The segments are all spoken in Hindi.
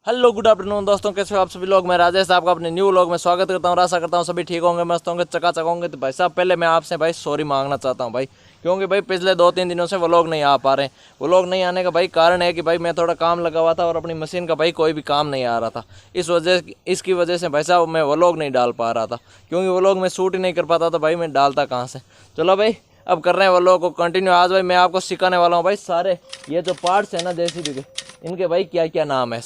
हेलो गुड आफ्टरनून दोस्तों, कैसे हो आप सभी लोग। मैं राजेश आपका अपने न्यू व्लॉग में स्वागत करता हूँ। आशा करता हूँ सभी ठीक होंगे, मस्त होंगे, चकाचक होंगे। तो भाई साहब पहले मैं आपसे भाई सॉरी मांगना चाहता हूँ भाई, क्योंकि भाई पिछले 2-3 दिनों से व्लॉग नहीं आ पा रहे। व्लॉग नहीं आने का भाई कारण है कि भाई मैं थोड़ा काम लगा हुआ था और अपनी मशीन का भाई कोई भी काम नहीं आ रहा था। इसकी वजह से भाई साहब मैं व्लॉग नहीं डाल पा रहा था, क्योंकि व्लॉग में शूट ही नहीं कर पाता तो भाई मैं डालता कहाँ से। चलो भाई अब कर रहे हैं व्लॉग को कंटिन्यू। आज भाई मैं आपको सिखाने वाला हूँ भाई सारे ये जो पार्ट्स है ना जेसीबी के, इनके भाई क्या क्या नाम है,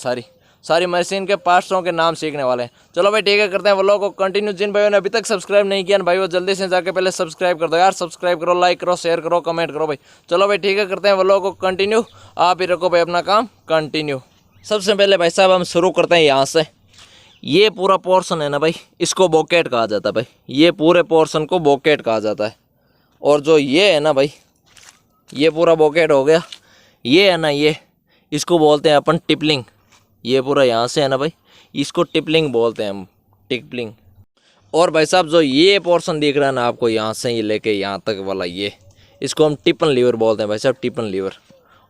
सारी मशीन के पार्ट्सों के नाम सीखने वाले हैं। चलो भाई ठीक है, करते हैं व्लॉग को कंटिन्यू। जिन भाइयों ने अभी तक सब्सक्राइब नहीं किया ना भाई, वो जल्दी से जाके पहले सब्सक्राइब कर दो यार। सब्सक्राइब करो, लाइक करो, शेयर करो, कमेंट करो भाई। चलो भाई ठीक है, करते हैं व्लॉग को कंटिन्यू। आप ही रखो भाई अपना काम कंटिन्यू। सबसे पहले भाई साहब हम शुरू करते हैं यहाँ से। ये पूरा पोर्शन है ना भाई, इसको बॉकेट कहा जाता है भाई। ये पूरे पोर्शन को बॉकेट कहा जाता है। और जो ये है ना भाई, ये पूरा बॉकेट हो गया। ये है ना, ये इसको बोलते हैं अपन टिपलिंग। ये पूरा यहाँ से है ना भाई, इसको टिपलिंग बोलते हैं हम, टिपलिंग। और भाई साहब जो ये पोर्शन दिख रहा है ना आपको, यहाँ से ये लेके यहाँ तक वाला, ये इसको हम टिपन लीवर बोलते हैं भाई साहब, टिपन लीवर।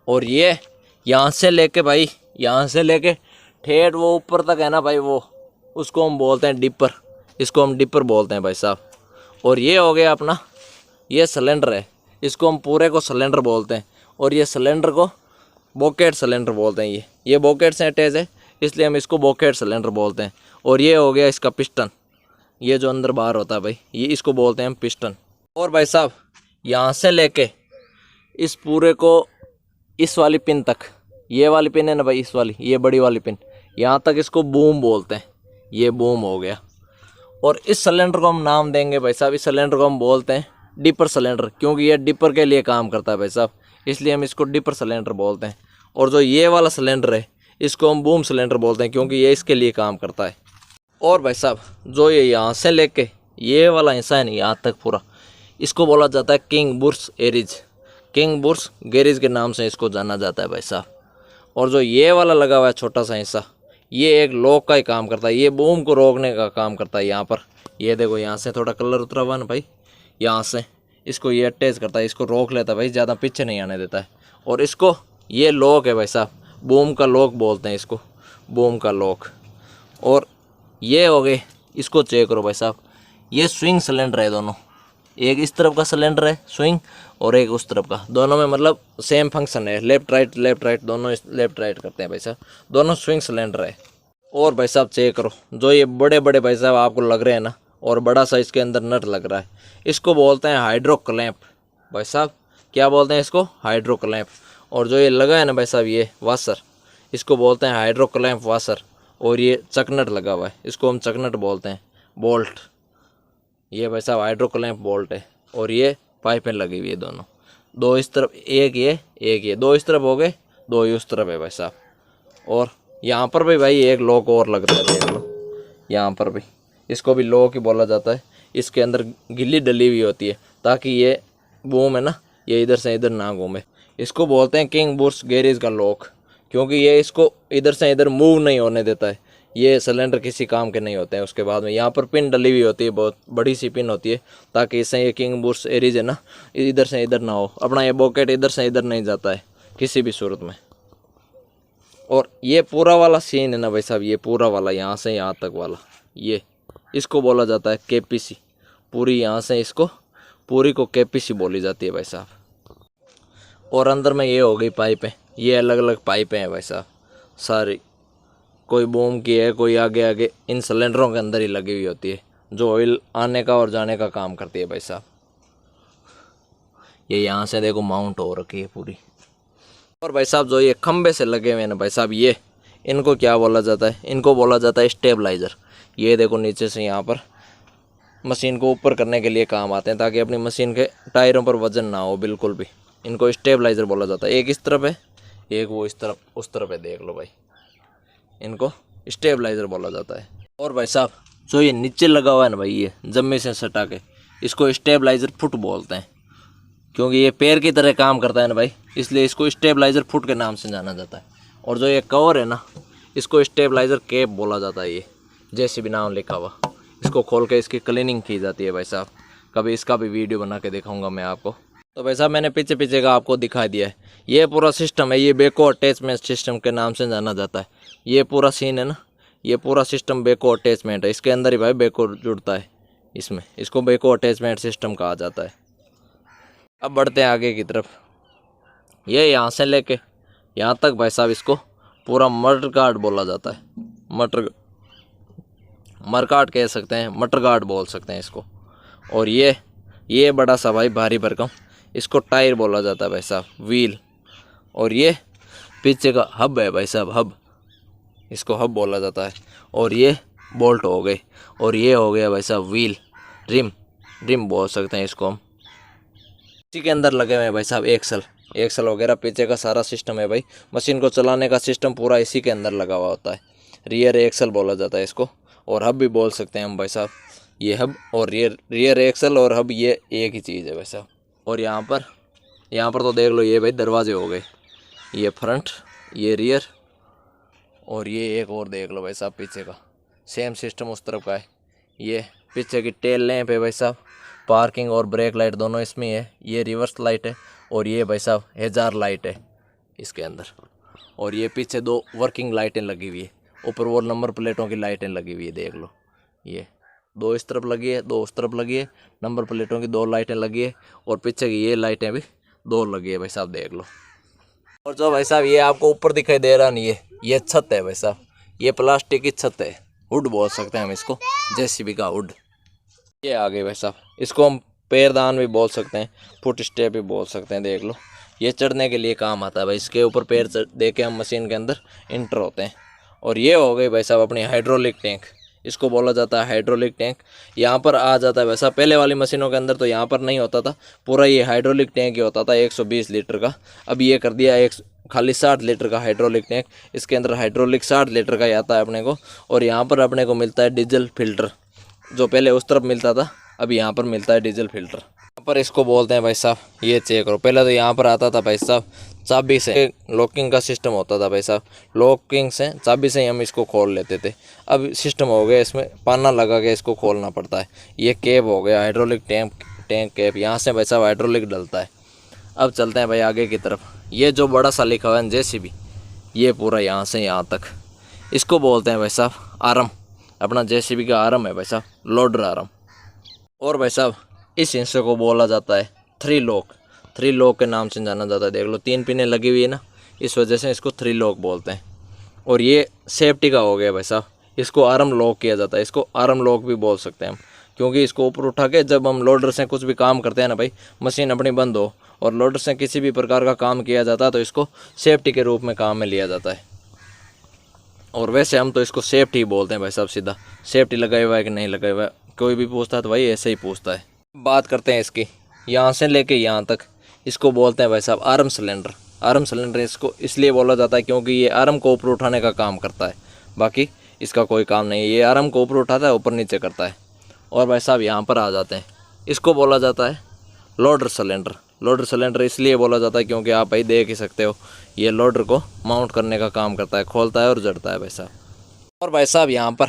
और ये यहाँ से लेके भाई, यहाँ से लेके ठेठ वो ऊपर तक है ना भाई, वो उसको हम बोलते हैं डिपर। इसको हम डिपर बोलते हैं भाई साहब। और ये हो गया अपना, ये सिलेंडर है, इसको हम पूरे को सिलेंडर बोलते हैं। और ये सिलेंडर को बॉकेट सिलेंडर बोलते हैं। ये बॉकेट से अटैच है, इसलिए हम इसको बॉकेट सिलेंडर बोलते हैं। और ये हो गया इसका पिस्टन, ये जो अंदर बाहर होता है भाई, ये इसको बोलते हैं हम पिस्टन। और भाई साहब यहाँ से लेके इस पूरे को, इस वाली पिन तक, ये वाली पिन है ना भाई, इस वाली, ये बड़ी वाली पिन, यहाँ तक इसको बूम बोलते हैं। ये बूम हो गया। और इस सिलेंडर को हम नाम देंगे भाई साहब, इस सिलेंडर को हम बोलते हैं डिपर सिलेंडर, क्योंकि ये डिपर के लिए काम करता है भाई साहब, इसलिए हम इसको डिपर सिलेंडर बोलते हैं। और जो ये वाला सिलेंडर है, इसको हम बूम सिलेंडर बोलते हैं, क्योंकि ये इसके लिए काम करता है। और भाई साहब जो ये यहाँ से लेके ये वाला हिस्सा है ना, यहाँ तक पूरा, इसको बोला जाता है king bourse एरिज। King bourse garage के नाम से इसको जाना जाता है भाई साहब। और जो ये वाला लगा हुआ है छोटा सा हिस्सा, ये एक लॉक का ही काम करता है, ये बूम को रोकने का काम करता है। यहाँ पर ये देखो, यहाँ से थोड़ा कलर उतरा हुआ ना भाई, यहाँ से इसको ये अटैच करता है, इसको रोक लेता है भाई, ज़्यादा पीछे नहीं आने देता है। और इसको, ये लॉक है भाई साहब, बूम का लॉक बोलते हैं इसको, बूम का लॉक। और ये हो गए, इसको चेक करो भाई साहब, ये स्विंग सिलेंडर है दोनों। एक इस तरफ का सिलेंडर है स्विंग, और एक उस तरफ का, दोनों में मतलब सेम फंक्शन है, लेफ्ट राइट दोनों लेफ्ट राइट करते हैं भाई साहब, दोनों स्विंग सिलेंडर है। और भाई साहब चेक करो, जो ये बड़े बड़े भाई साहब आपको लग रहे हैं ना, और बड़ा सा इसके अंदर नट लग रहा है, इसको बोलते हैं हाइड्रो क्लैंप भाई साहब। क्या बोलते हैं इसको? Hydro clamp. और जो ये लगा है ना भाई साहब, ये वाशर, इसको बोलते हैं हाइड्रो क्लैंप वाशर। और ये चकनट लगा हुआ है, इसको हम चकनट बोलते हैं, बोल्ट। ये भाई साहब हाइड्रो क्लैंप बोल्ट है। और ये पाइपें लगी हुई है दोनों, दो इस तरफ, एक ये, दो इस तरफ हो गए, दो ही उस तरफ है भाई साहब। और यहाँ पर भी भाई एक लॉक और लग रहा है, देख लो यहाँ पर भी, इसको भी लॉक ही बोला जाता है। इसके अंदर गिल्ली डली हुई होती है, ताकि ये बूम है ना, ये इधर से इधर ना घूमे। इसको बोलते हैं किंग बुर्स गैरेज का लॉक, क्योंकि ये इसको इधर से इधर मूव नहीं होने देता है। ये सिलेंडर किसी काम के नहीं होते हैं। उसके बाद में यहाँ पर पिन डली हुई होती है, बहुत बड़ी सी पिन होती है, ताकि इससे ये किंग बुर्स एरीज है ना, इधर से इधर ना हो, अपना ये बॉकेट इधर से इधर नहीं जाता है किसी भी सूरत में। और ये पूरा वाला सीन है ना भाई साहब, ये पूरा वाला यहाँ से यहाँ तक वाला, ये इसको बोला जाता है केपीसी। पूरी यहाँ से इसको, पूरी को केपीसी बोली जाती है भाई साहब। और अंदर में ये हो गई पाइपें, ये अलग अलग पाइपें हैं भाई साहब सारी, कोई बूम की है, कोई आगे इन सिलेंडरों के अंदर ही लगी हुई होती है, जो ऑयल आने का और जाने का काम करती है भाई साहब। ये यहाँ से देखो माउंट हो रखी है पूरी। और भाई साहब जो ये खंबे से लगे हुए हैं ना भाई साहब, ये इनको क्या बोला जाता है? इनको बोला जाता है स्टेबलाइज़र। ये देखो नीचे से यहाँ पर मशीन को ऊपर करने के लिए काम आते हैं, ताकि अपनी मशीन के टायरों पर वजन ना हो बिल्कुल भी। इनको स्टेबलाइज़र बोला जाता है। एक इस तरफ है, एक वो इस तरफ उस तरफ है, देख लो भाई, इनको स्टेबलाइज़र बोला जाता है। और भाई साहब जो ये नीचे लगा हुआ है ना भाई, ये जम्मे से सटा के, इसको स्टेबलाइज़र फुट बोलते हैं, क्योंकि ये पैर की तरह काम करता है ना भाई, इसलिए इसको स्टेबलाइज़र फुट के नाम से जाना जाता है। और जो ये कवर है ना, इसको स्टेबलाइज़र कैप बोला जाता है। ये जैसे भी नाम लिखा हुआ, इसको खोल के इसकी क्लीनिंग की जाती है भाई साहब। कभी इसका भी वीडियो बना के दिखाऊंगा मैं आपको। तो भाई साहब मैंने पीछे पीछे का आपको दिखा दिया है। ये पूरा सिस्टम है, ये बेको अटैचमेंट सिस्टम के नाम से जाना जाता है। ये पूरा सीन है ना, ये पूरा सिस्टम बेको अटैचमेंट है, इसके अंदर ही भाई बेको जुड़ता है इसमें, इसको बेको अटैचमेंट सिस्टम कहा जाता है। अब बढ़ते हैं आगे की तरफ। ये यहाँ से लेके यहाँ तक भाई साहब इसको पूरा मटर गार्ड बोला जाता है, मरकाट कह सकते हैं, मटर गार्ड बोल सकते हैं इसको। और ये बड़ा सा भाई भारी भरकम, इसको टायर बोला जाता है भाई साहब, व्हील। और ये पीछे का हब है भाई साहब, हब, इसको हब बोला जाता है। और ये बोल्ट हो गए, और ये हो गया भाई साहब व्हील, रिम बोल सकते हैं इसको हम। इसी के अंदर लगे हुए हैं भाई साहब एक्सल वगैरह, पीछे का सारा सिस्टम है भाई, मशीन को चलाने का सिस्टम पूरा इसी के अंदर लगा हुआ होता है। रियर एक्सल बोला जाता है इसको, और हब भी बोल सकते हैं हम भाई साहब। ये हब और रियर एक्सल और हब ये एक ही चीज़ है भाई साहब। और यहाँ पर तो देख लो, ये भाई दरवाजे हो गए, ये फ्रंट, ये रियर, और ये एक और देख लो भाई साहब पीछे का, सेम सिस्टम उस तरफ का है। ये पीछे की टेल लैंप है भाई साहब, पार्किंग और ब्रेक लाइट दोनों इसमें है। ये रिवर्स लाइट है, और ये भाई साहब हेजार लाइट है इसके अंदर। और ये पीछे 2 वर्किंग लाइटें लगी हुई है, ऊपर वो नंबर प्लेटों की लाइटें लगी हुई है, देख लो। ये 2 इस तरफ लगी है, 2 उस तरफ लगी है, नंबर प्लेटों की 2 लाइटें लगी है, और पीछे की ये लाइटें भी 2 लगी है भाई साहब, देख लो। और जो भाई साहब ये आपको ऊपर दिखाई दे रहा नहीं है, ये छत है भाई साहब, ये प्लास्टिक की छत है, हुड बोल सकते हैं हम इसको, जेसीबी का हुड। ये आ गए भाई साहब, इसको हम पैरदान भी बोल सकते हैं, फुट स्टेप भी बोल सकते हैं, देख लो। ये चढ़ने के लिए काम आता है भाई, इसके ऊपर पैर दे के हम मशीन के अंदर इंटर होते हैं। और ये हो गई भाई साहब अपनी हाइड्रोलिक टैंक, इसको बोला जाता है हाइड्रोलिक टैंक। यहाँ पर आ जाता है वैसा, पहले वाली मशीनों के अंदर तो यहाँ पर नहीं होता था, पूरा ये हाइड्रोलिक टैंक ही होता था 120 लीटर का। अब ये कर दिया एक खाली 60 लीटर का हाइड्रोलिक टैंक, इसके अंदर हाइड्रोलिक 60 लीटर का ही आता है अपने को। और यहाँ पर अपने को मिलता है डीजल फिल्टर, जो पहले उस तरफ मिलता था, अब यहाँ पर मिलता है डीजल फिल्टर। यहाँ पर इसको बोलते हैं भाई साहब, ये चेक करो, पहले तो यहाँ पर आता था भाई साहब चाबी से, लॉकिंग का सिस्टम होता था भाई साहब, लॉकिंग से चाबी से ही हम इसको खोल लेते थे। अब सिस्टम हो गया, इसमें पाना लगा के इसको खोलना पड़ता है। ये कैप हो गया, हाइड्रोलिक टैंक कैप, यहाँ से भाई साहब हाइड्रोलिक डलता है। अब चलते हैं भाई आगे की तरफ। ये जो बड़ा सा लिखा हुआ है जेसीबी, ये पूरा यहाँ से यहाँ तक, इसको बोलते हैं भाई साहब आर्म, अपना जेसीबी का आर्म है भाई साहब, लोडर आर्म। और भाई साहब इस हिस्से को बोला जाता है थ्री लॉक के नाम से जाना जाता है, देख लो 3 पिनें लगी हुई है ना, इस वजह से इसको 3 लॉक बोलते हैं। और ये सेफ्टी का हो गया भाई साहब, इसको आर्म लॉक किया जाता है, इसको आर्म लॉक भी बोल सकते हैं हम, क्योंकि इसको ऊपर उठा के जब हम लोडर से कुछ भी काम करते हैं ना भाई, मशीन अपनी बंद हो और लोडर से किसी भी प्रकार का काम किया जाता है तो इसको सेफ्टी के रूप में काम में लिया जाता है। और वैसे हम तो इसको सेफ्टी बोलते हैं भाई साहब, सीधा सेफ्टी लगाया हुआ है कि नहीं लगाया हुआ है, कोई भी पूछता है तो भाई ऐसे ही पूछता है। बात करते हैं इसकी, यहाँ से लेके यहाँ तक, इसको बोलते हैं भाई साहब आर्म सिलेंडर। आर्म सिलेंडर इसको इसलिए बोला जाता है क्योंकि ये आर्म को ऊपर उठाने का काम करता है, बाकी इसका कोई काम नहीं है, ये आर्म को ऊपर उठाता है, ऊपर नीचे करता है। और भाई साहब यहाँ पर आ जाते हैं, इसको बोला जाता है लोडर सिलेंडर। लोडर सिलेंडर इसलिए बोला जाता है क्योंकि आप भाई देख ही सकते हो, ये लोडर को माउंट करने का काम करता है, खोलता है और जड़ता है भाई साहब। और भाई साहब यहाँ पर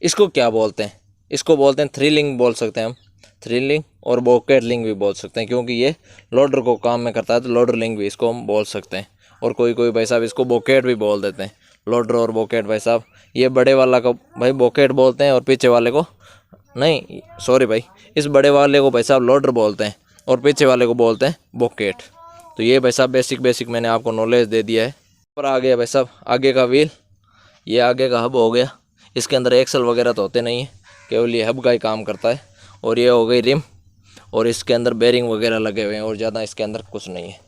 इसको क्या बोलते हैं, इसको बोलते हैं थ्रिलिंग बोल सकते हैं हम, थ्रिलिंग और बॉकेट लिंग भी बोल सकते हैं, क्योंकि ये लोडर को काम में करता है तो लोडर लिंग भी इसको हम बोल सकते हैं। और कोई भाई साहब इसको बॉकेट भी बोल देते हैं, लोडर और बॉकेट भाई साहब। ये बड़े वाला को भाई बॉकेट बोलते हैं और पीछे वाले को नहीं, सॉरी भाई, इस बड़े वाले को भाई साहब लोडर बोलते हैं और पीछे वाले को बोलते हैं बॉकेट। तो ये भाई साहब बेसिक मैंने आपको नॉलेज दे दिया है। और आ गया भाई साहब आगे का व्हील, ये आगे का हब हो गया, इसके अंदर एक्सल वगैरह तो होते नहीं है, केवल ये हब का ही काम करता है। और ये हो गई रिम, और इसके अंदर बेरिंग वगैरह लगे हुए हैं, और ज़्यादा इसके अंदर कुछ नहीं है।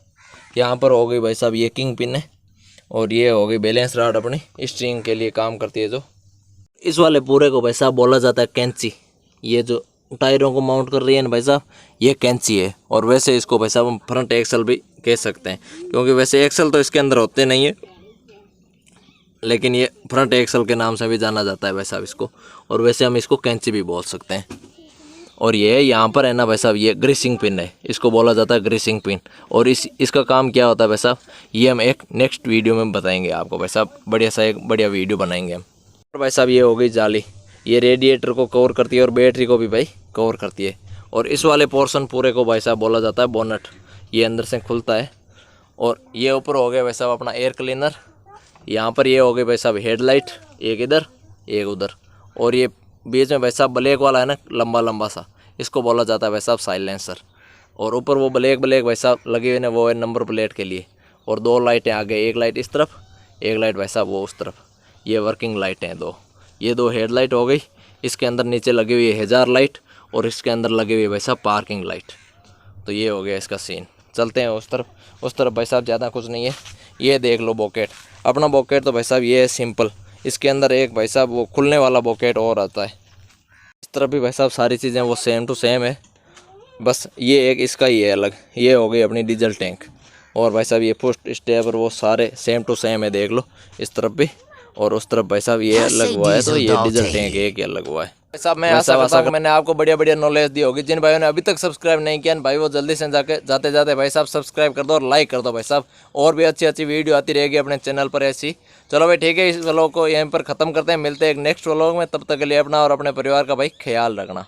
यहाँ पर हो गई भाई साहब ये किंग पिन है, और ये हो गई बैलेंस रॉड अपनी स्ट्रिंग के लिए काम करती है। जो इस वाले पूरे को भाई साहब बोला जाता है कैंची। ये जो टायरों को माउंट कर रही है ना भाई साहब, ये कैंची है। और वैसे इसको भाई साहब हम फ्रंट एक्सल भी कह सकते हैं, क्योंकि वैसे एक्सल तो इसके अंदर होते नहीं है, लेकिन ये फ्रंट एक्सल के नाम से भी जाना जाता है भाई साहब इसको। और वैसे हम इसको कैंची भी बोल सकते हैं। और ये यहाँ पर है ना भाई साहब, ये ग्रीसिंग पिन है, इसको बोला जाता है ग्रीसिंग पिन। और इसका काम क्या होता है भाई साहब, ये हम एक नेक्स्ट वीडियो में बताएंगे आपको भाई साहब, बढ़िया सा एक बढ़िया वीडियो बनाएंगे हम। और भाई साहब ये हो गई जाली, ये रेडिएटर को कवर करती है और बैटरी को भी भाई कवर करती है। और इस वाले पोर्शन पूरे को भाई साहब बोला जाता है बोनट, ये अंदर से खुलता है। और ये ऊपर हो गया भाई साहब अपना एयर क्लीनर, यहाँ पर ये हो गई भाई साहब हेडलाइट, एक इधर एक उधर, और ये बीच में भाई साहब ब्लैक वाला है ना, लंबा लंबा सा, इसको बोला जाता है भाई साहब साइलेंसर। और ऊपर वो ब्लैक भाई साहब लगे हुए हैं, वो है नंबर प्लेट के लिए। और 2 लाइटें आगे, एक लाइट इस तरफ, एक लाइट भाई साहब वो उस तरफ, ये वर्किंग लाइटें हैं 2। ये 2 हेडलाइट हो गई। इसके अंदर नीचे लगी हुई है हजार लाइट, और इसके अंदर लगी हुई है भाई साहब पार्किंग लाइट। तो ये हो गया इसका सीन। चलते हैं उस तरफ भाई साहब ज़्यादा कुछ नहीं है। ये देख लो बॉकेट, अपना बॉकेट तो भाई साहब ये है सिंपल। इसके अंदर एक भाई साहब वो खुलने वाला बॉकेट और आता है। इस तरफ भी भाई साहब सारी चीज़ें वो सेम टू सेम है, बस ये एक इसका ही है अलग। ये हो गई अपनी डीजल टैंक। और भाई साहब ये फुट स्टेपर वो सारे सेम टू सेम है, देख लो इस तरफ भी और उस तरफ भाई साहब ये अलग हुआ है। तो ये डीजल टैंक एक ही अलग हुआ है भाई साहब। मैं आशा करता हूं मैंने आपको बढ़िया नॉलेज दी होगी। जिन भाइयों ने अभी तक सब्सक्राइब नहीं किया भाई, वो जल्दी से जाते भाई साहब सब्सक्राइब कर दो और लाइक कर दो भाई साहब। और भी अच्छी वीडियो आती रहेगी अपने चैनल पर ऐसी। चलो भाई ठीक है, इस व्लॉग को यहीं पर ख़त्म करते हैं। मिलते हैं एक नेक्स्ट व्लॉग में, तब तक के लिए अपना और अपने परिवार का भाई ख्याल रखना।